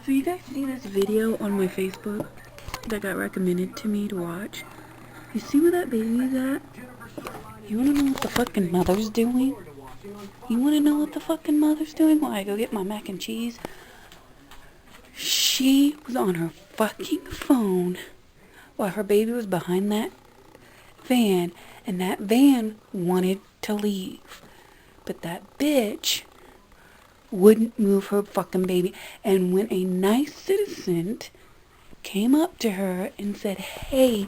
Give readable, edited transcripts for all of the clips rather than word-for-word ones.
So you guys see this video on my Facebook that got recommended to me to watch? You see where that baby's at? You wanna know what the fucking mother's doing? You wanna know what the fucking mother's doing while I go get my mac and cheese? She was on her fucking phone while her baby was behind that van, and that van wanted to leave. But that bitch wouldn't move her fucking baby. And when a nice citizen came up to her and said, "Hey,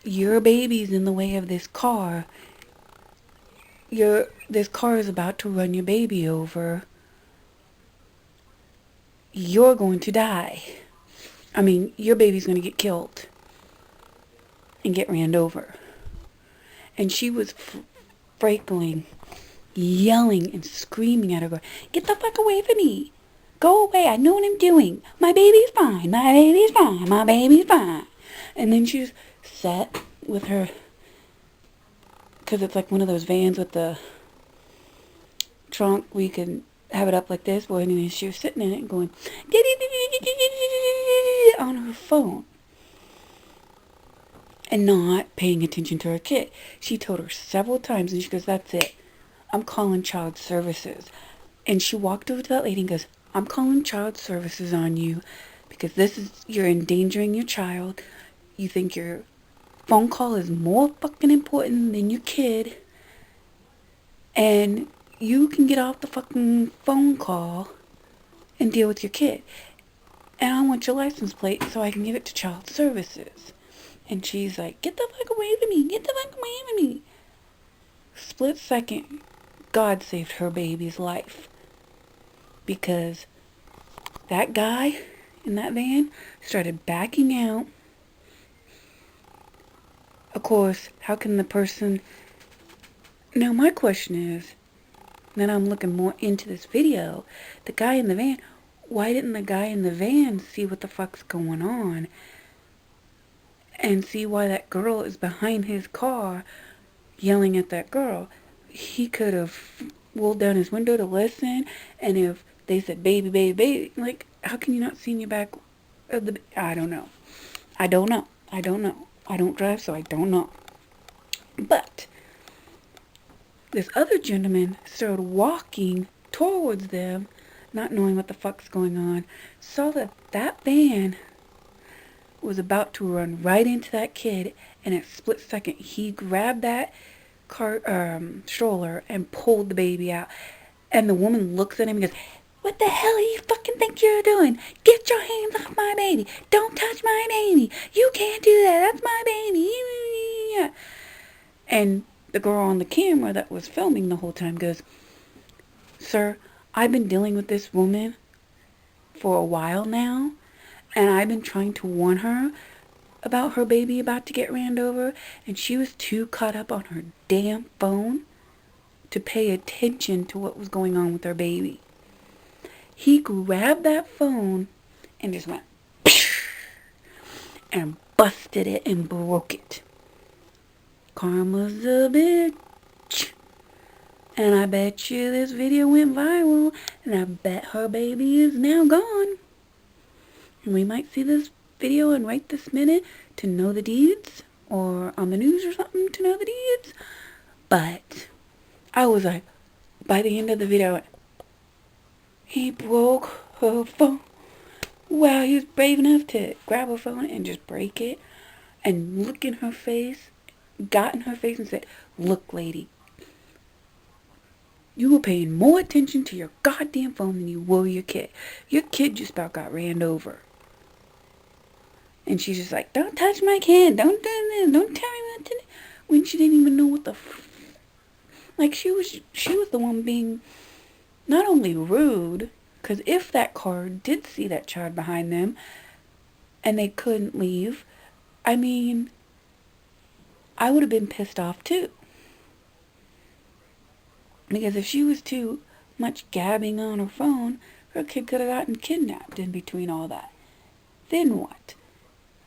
your baby's in the way of this car. This car is about to run your baby over. You're going to die. I mean, your baby's going to get killed and get ran over." And she was frankly yelling and screaming at her, "Get the fuck away from me. Go away. I know what I'm doing. My baby's fine. My baby's fine. My baby's fine." And then she just sat with her, because it's like one of those vans with the trunk where you can have it up like this. Well, anyway, she was sitting in it and going on her phone and not paying attention to her kid. She told her several times, and she goes, "That's it. I'm calling child services." And she walked over to that lady and goes, "I'm calling child services on you because you're endangering your child. You think your phone call is more fucking important than your kid. And you can get off the fucking phone call and deal with your kid. And I want your license plate so I can give it to child services." And she's like, "Get the fuck away from me. Get the fuck away from me." Split second, God saved her baby's life. Because that guy in that van started backing out. Of course, how can the person... Now my question is, then I'm looking more into this video, the guy in the van, why didn't the guy in the van see what the fuck's going on? And see why that girl is behind his car yelling at that girl? He could have rolled down his window to listen, and if they said baby, baby, baby, like, how can you not see in your back of the... I don't know. I don't know. I don't know. I don't drive, so I don't know. But this other gentleman started walking towards them, not knowing what the fuck's going on, saw that that van was about to run right into that kid, and at a split second, he grabbed that stroller and pulled the baby out. And the woman looks at him and goes, "What the hell do you fucking think you're doing? Get your hands off my baby. Don't touch my baby. You can't do that. That's my baby." And the girl on the camera that was filming the whole time goes, "Sir, I've been dealing with this woman for a while now, and I've been trying to warn her about her baby about to get ran over, and she was too caught up on her damn phone to pay attention to what was going on with her baby." He grabbed that phone and just went and busted it and broke it. Karma's a bitch. And I bet you this video went viral, and I bet her baby is now gone. And we might see this video and right this minute to know the deeds, or on the news or something to know the deeds. But I was like, by the end of the video, he broke her phone. Wow, he was brave enough to grab her phone and just break it and look in her face, got in her face and said, "Look, lady, you were paying more attention to your goddamn phone than you were your kid. Your kid just about got ran over." And she's just like, "Don't touch my kid. Don't do this. Don't tell me what to do." When she didn't even know what the... Like, she was the one being not only rude, because if that car did see that child behind them and they couldn't leave, I mean, I would have been pissed off too. Because if she was too much gabbing on her phone, her kid could have gotten kidnapped in between all that. Then what?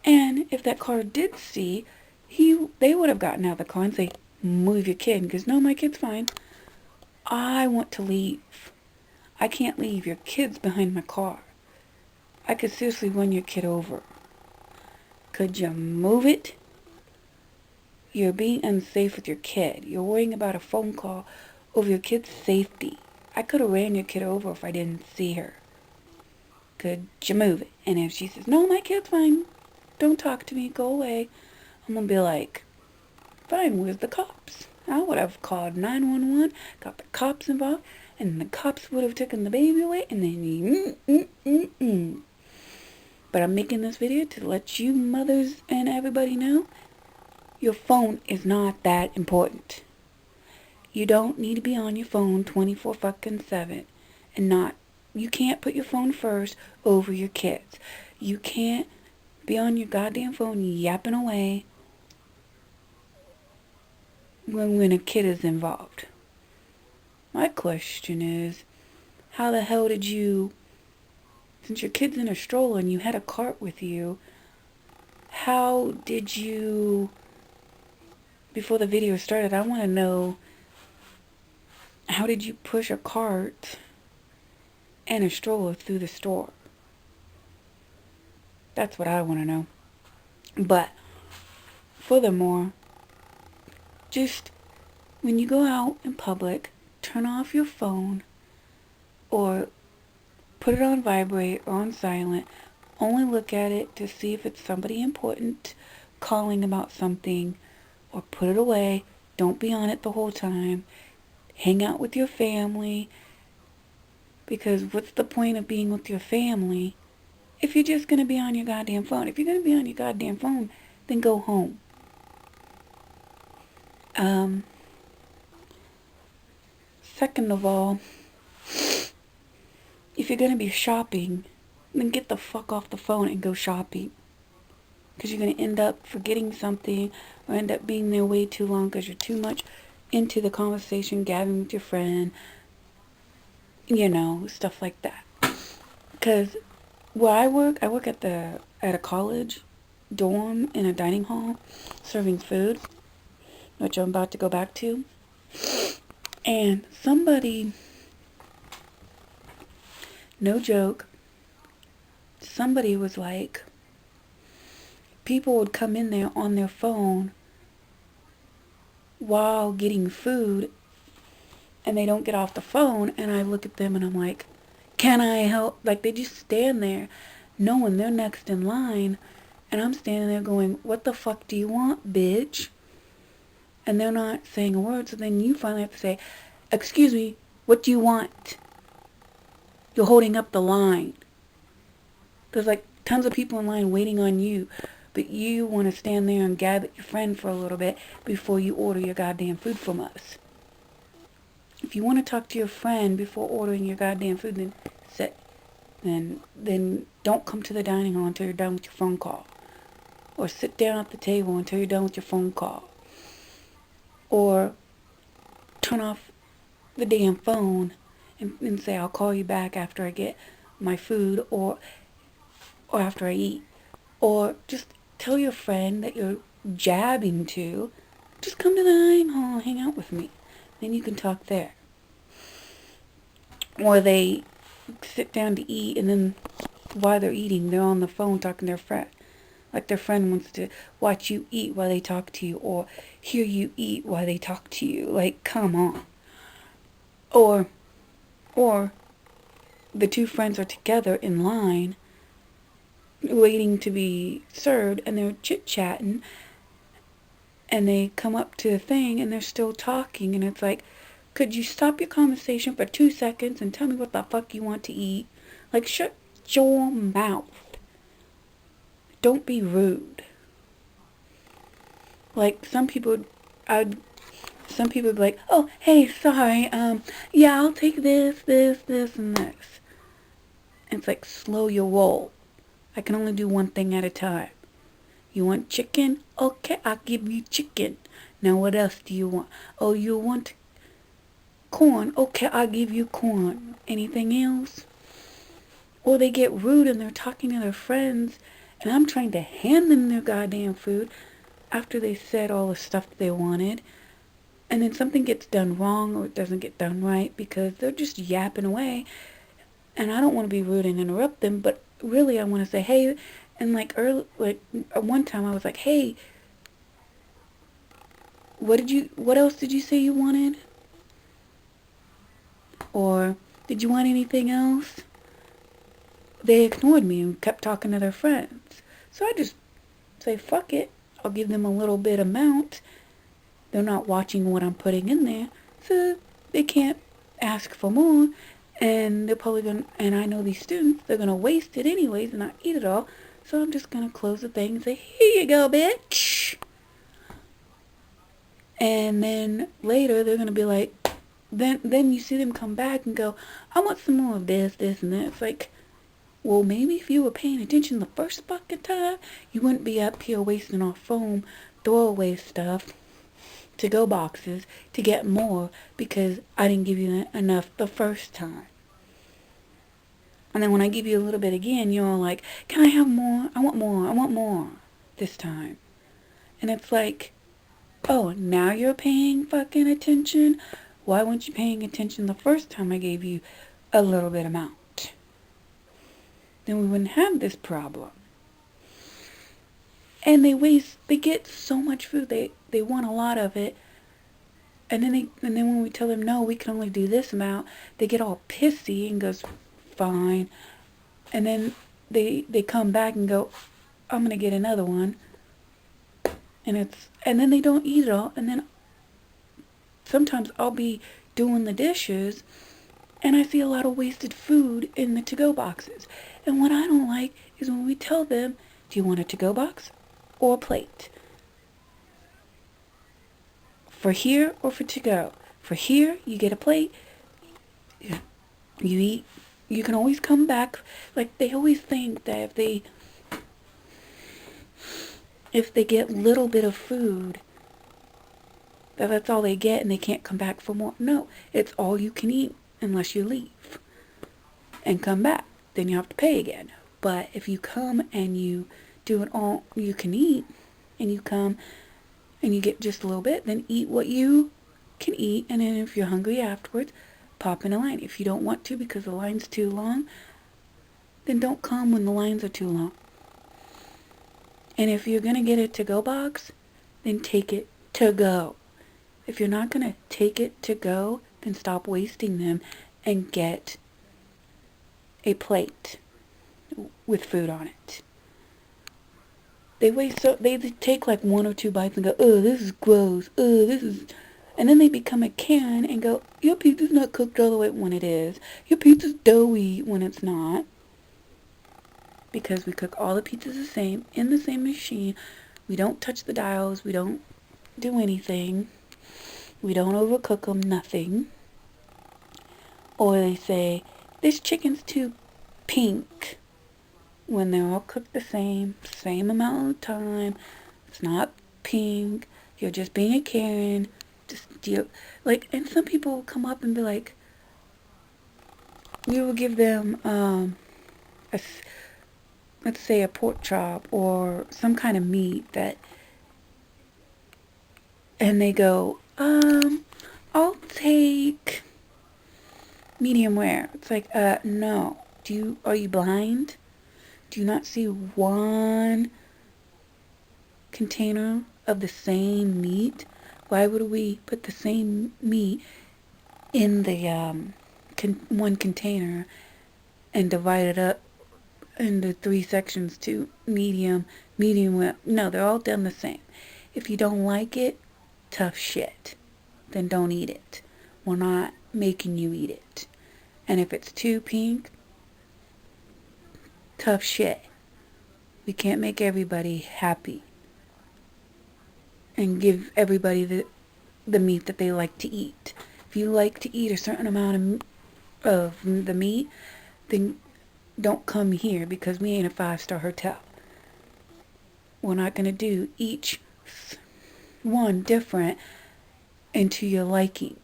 And if that car did see, they would have gotten out of the car and say, "Move your kid," because no, my kid's fine. I want to leave. I can't leave. Your kid's behind my car. I could seriously run your kid over. Could you move it? You're being unsafe with your kid. You're worrying about a phone call over your kid's safety. I could have ran your kid over if I didn't see her. Could you move it? And if she says, no, my kid's fine, don't talk to me, go away, I'm going to be like, fine, where's the cops? I would have called 911, got the cops involved, and the cops would have taken the baby away, and then But I'm making this video to let you mothers and everybody know your phone is not that important. You don't need to be on your phone 24/7 and not. You can't put your phone first over your kids. You can't be on your goddamn phone yapping away when a kid is involved. My question is, how the hell did you, since your kid's in a stroller and you had a cart with you, how did you, before the video started, I want to know, how did you push a cart and a stroller through the store? That's what I want to know. But furthermore, just when you go out in public, turn off your phone or put it on vibrate or on silent. Only look at it to see if it's somebody important calling about something, or put it away. Don't be on it the whole time. Hang out with your family, because what's the point of being with your family if you're just going to be on your goddamn phone? If you're going to be on your goddamn phone, then go home. Second of all, if you're going to be shopping, then get the fuck off the phone and go shopping. Because you're going to end up forgetting something, or end up being there way too long because you're too much into the conversation, gabbing with your friend, stuff like that. Because where I work at a college dorm in a dining hall serving food, which I'm about to go back to. And somebody, no joke, somebody was like, people would come in there on their phone while getting food, and they don't get off the phone, and I look at them and I'm like, can I help? Like, they just stand there knowing they're next in line, and I'm standing there going, what the fuck do you want, bitch? And they're not saying a word, so then you finally have to say, excuse me, what do you want? You're holding up the line. There's like tons of people in line waiting on you, but you want to stand there and gab at your friend for a little bit before you order your goddamn food from us. If you want to talk to your friend before ordering your goddamn food, then sit. Then don't come to the dining hall until you're done with your phone call. Or sit down at the table until you're done with your phone call. Or turn off the damn phone and say, I'll call you back after I get my food, or after I eat. Or just tell your friend that you're jabbing to, just come to the dining hall and hang out with me. Then you can talk there. Or they sit down to eat, and then while they're eating, they're on the phone talking to their friend. Like their friend wants to watch you eat while they talk to you, or hear you eat while they talk to you. Like, come on. Or the two friends are together in line, waiting to be served, and they're chit-chatting, and they come up to the thing, and they're still talking, and it's like, could you stop your conversation for 2 seconds and tell me what the fuck you want to eat? Like, shut your mouth. Don't be rude. Like, some people would be like, oh, hey, sorry, yeah, I'll take this, and this. And it's like, slow your roll. I can only do one thing at a time. You want chicken? Okay, I'll give you chicken. Now what else do you want? Oh, you want corn? Okay, I'll give you corn. Anything else? Or they get rude and they're talking to their friends, and I'm trying to hand them their goddamn food after they said all the stuff they wanted, and then something gets done wrong or it doesn't get done right because they're just yapping away, and I don't want to be rude and interrupt them, but really I want to say, hey, and like one time I was like, hey, what else did you say you wanted? Or did you want anything else? They ignored me and kept talking to their friends. So I just say, fuck it. I'll give them a little bit amount. They're not watching what I'm putting in there, so they can't ask for more. And they're probably gonna, and I know these students, they're gonna waste it anyways and not eat it all. So I'm just gonna close the thing and say, here you go, bitch. And then later they're gonna be like, then you see them come back and go, I want some more of this, and that. It's like, well, maybe if you were paying attention the first fucking time, you wouldn't be up here wasting our foam, throwaway stuff, to-go boxes to get more because I didn't give you enough the first time. And then when I give you a little bit again, you're all like, can I have more? I want more. I want more this time. And it's like, oh, now you're paying fucking attention? Why weren't you paying attention the first time I gave you a little bit amount? Then we wouldn't have this problem. And they get so much food, they want a lot of it. And then when we tell them, no, we can only do this amount, they get all pissy and goes, fine. And then they come back and go, I'm going to get another one. And then they don't eat it all. And then sometimes I'll be doing the dishes and I see a lot of wasted food in the to-go boxes. And what I don't like is when we tell them, do you want a to-go box or a plate? For here or for to-go? For here, you get a plate. You eat. You can always come back. Like, they always think that if they get little bit of food, that's all they get and they can't come back for more. No, it's all you can eat unless you leave and come back. Then you have to pay again. But if you come and you do it all you can eat, and you come and you get just a little bit, then eat what you can eat, and then if you're hungry afterwards, pop in a line. If you don't want to because the line's too long, then don't come when the lines are too long. And if you're going to get a to-go box, then take it to go. If you're not going to take it to go, then stop wasting them and get a plate with food on it. They take like one or two bites and go, oh, this is gross, oh, this is... And then they become a Karen and go, your pizza's not cooked all the way when it is. Your pizza's doughy when it's not. Because we cook all the pizzas the same, in the same machine. We don't touch the dials. We don't do anything. We don't overcook them, nothing. Or they say, this chicken's too pink. When they're all cooked the same amount of time. It's not pink. You're just being a Karen. Just deal. Like, and some people will come up and be like, we will give them, let's say a pork chop or some kind of meat that, and they go, I'll take medium rare. It's like, no. Are you blind? Do you not see one container of the same meat? Why would we put the same meat in the one container and divide it up into 3 sections to medium well? No, they're all done the same. If you don't like it, tough shit. Then don't eat it. We're not making you eat it. And if it's too pink, tough shit. We can't make everybody happy and give everybody the meat that they like to eat. If you like to eat a certain amount of the meat, then don't come here because we ain't a 5-star hotel. We're not going to do each one different into your liking.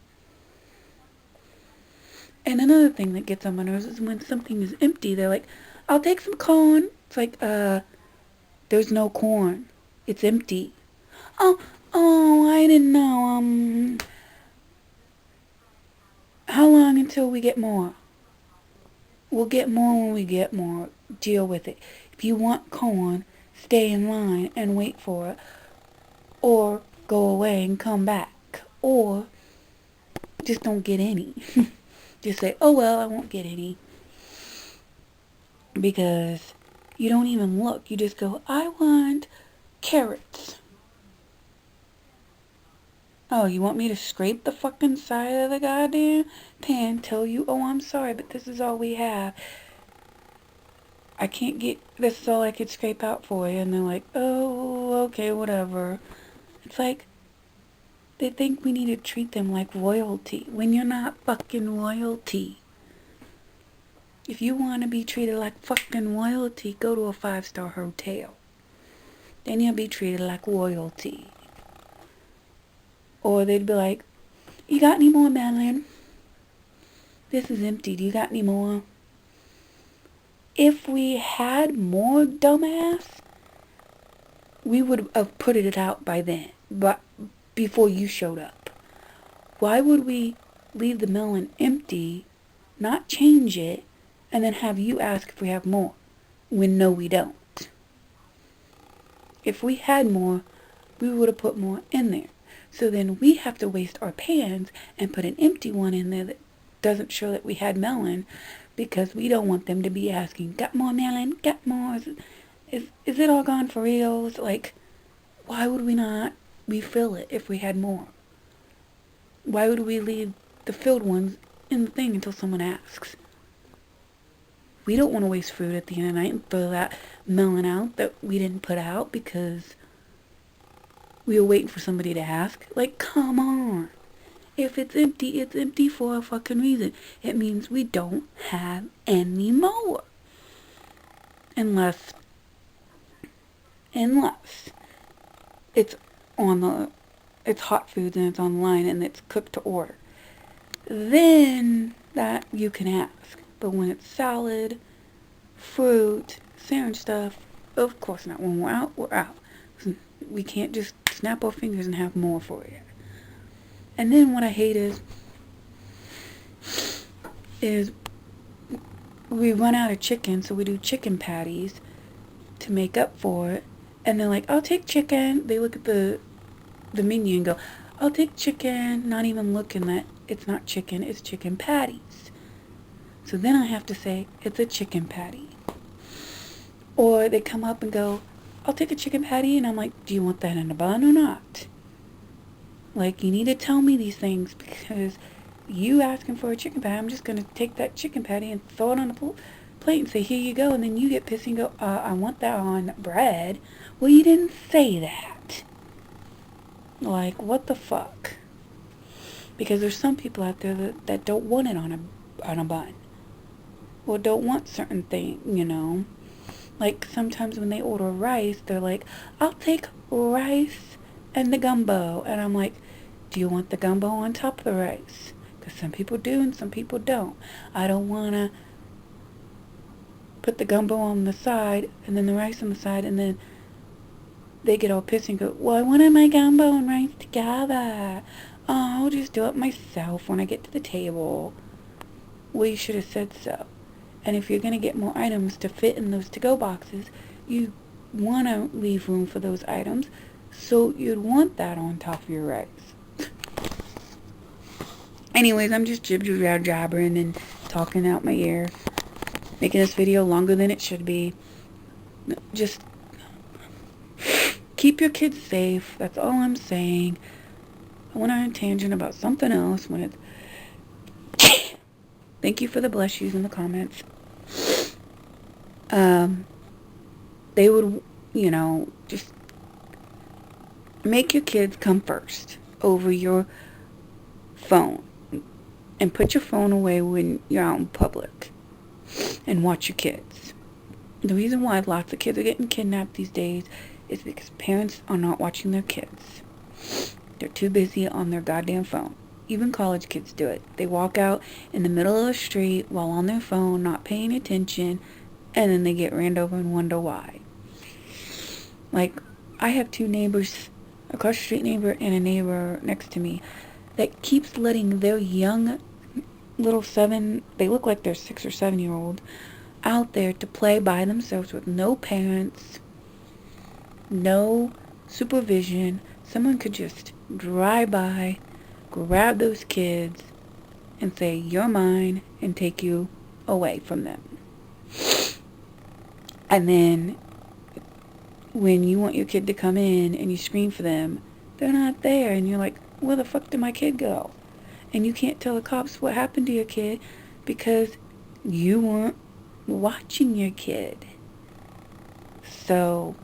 And another thing that gets on my nerves is when something is empty, they're like, I'll take some corn. It's like, there's no corn. It's empty. Oh, I didn't know. How long until we get more? We'll get more when we get more. Deal with it. If you want corn, stay in line and wait for it. Or go away and come back. Or just don't get any. Just say, oh well, I won't get any. Because you don't even look. You just go, I want carrots. Oh, you want me to scrape the fucking side of the goddamn pan, tell you, oh, I'm sorry, but this is all we have. I can't get, this is all I could scrape out for you. And they're like, oh, okay, whatever. It's like, they think we need to treat them like royalty when you're not fucking royalty. If you want to be treated like fucking royalty, go to a 5-star hotel. Then you'll be treated like royalty. Or they'd be like, you got any more melon? This is empty. Do you got any more? If we had more, dumbass, we would have put it out by then. But before you showed up. Why would we leave the melon empty, not change it, and then have you ask if we have more, when no, we don't? If we had more, we would have put more in there. So then we have to waste our pans and put an empty one in there that doesn't show that we had melon, because we don't want them to be asking, got more melon? Got more? Is it all gone for reals? Like, why would we not refill it if we had more? Why would we leave the filled ones in the thing until someone asks? We don't want to waste food at the end of the night and throw that melon out that we didn't put out because we were waiting for somebody to ask. Like, come on. If it's empty for a fucking reason. It means we don't have any more. Unless it's it's hot foods and it's online and it's cooked to order. Then that you can ask. But when it's salad, fruit, sandwich stuff, of course not. When we're out, we're out. We can't just snap our fingers and have more for you. And then what I hate is we run out of chicken, so we do chicken patties to make up for it. And they're like, I'll take chicken. They look at the menu and go, I'll take chicken, not even looking that it's not chicken, it's chicken patties. So then I have to say, it's a chicken patty. Or they come up and go, I'll take a chicken patty, and I'm like, do you want that in a bun or not? Like, you need to tell me these things, because you asking for a chicken patty, I'm just going to take that chicken patty and throw it on the plate and say, here you go, and then you get pissed and go, I want that on bread. Well, you didn't say that. Like, what the fuck? Because there's some people out there that don't want it on a bun. Or don't want certain things, you know. Like, sometimes when they order rice, they're like, I'll take rice and the gumbo. And I'm like, do you want the gumbo on top of the rice? Because some people do and some people don't. I don't want to put the gumbo on the side and then the rice on the side, and then they get all pissed and go, well, I wanted my gumbo and rice together. Oh, I'll just do it myself when I get to the table. Well, you should have said so. And if you're going to get more items to fit in those to-go boxes, you want to leave room for those items, so you'd want that on top of your rice. Anyways, I'm just jabbering and talking out my ear, making this video longer than it should be. Just keep your kids safe. That's all I'm saying. I went on a tangent about something else when it's... Thank you for the bless yous in the comments. They would, you know, just make your kids come first over your phone. And put your phone away when you're out in public. And watch your kids. The reason why lots of kids are getting kidnapped these days is because parents are not watching their kids. They're too busy on their goddamn phone. Even college kids do it. They walk out in the middle of the street while on their phone, not paying attention, and then they get ran over and wonder why. Like, I have two neighbors, a cross-the-street neighbor and a neighbor next to me, that keeps letting their young little they look like they're 6 or 7 year olds out there to play by themselves with no parents, no supervision. Someone could just drive by, grab those kids, and say, "You're mine," and take you away from them. And then when you want your kid to come in and you scream for them, they're not there, and you're like, "Where the fuck did my kid go?" And you can't tell the cops what happened to your kid because you weren't watching your kid. So,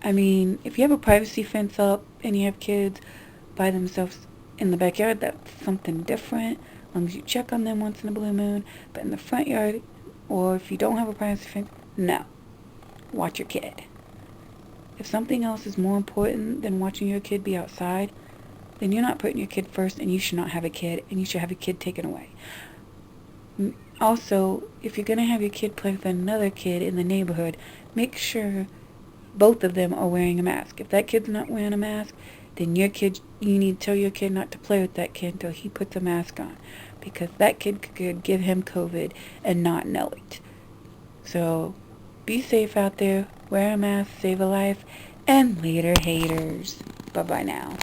I mean, if you have a privacy fence up and you have kids by themselves in the backyard, that's something different, as long as you check on them once in a blue moon. But in the front yard, or if you don't have a privacy fence, no. Watch your kid. If something else is more important than watching your kid be outside, then you're not putting your kid first, and you should not have a kid, and you should have a kid taken away. Also, if you're going to have your kid play with another kid in the neighborhood, make sure both of them are wearing a mask. If that kid's not wearing a mask, then you need to tell your kid not to play with that kid until he puts a mask on, because that kid could give him COVID and not know it. So, be safe out there, wear a mask, save a life, and later haters. Bye-bye now.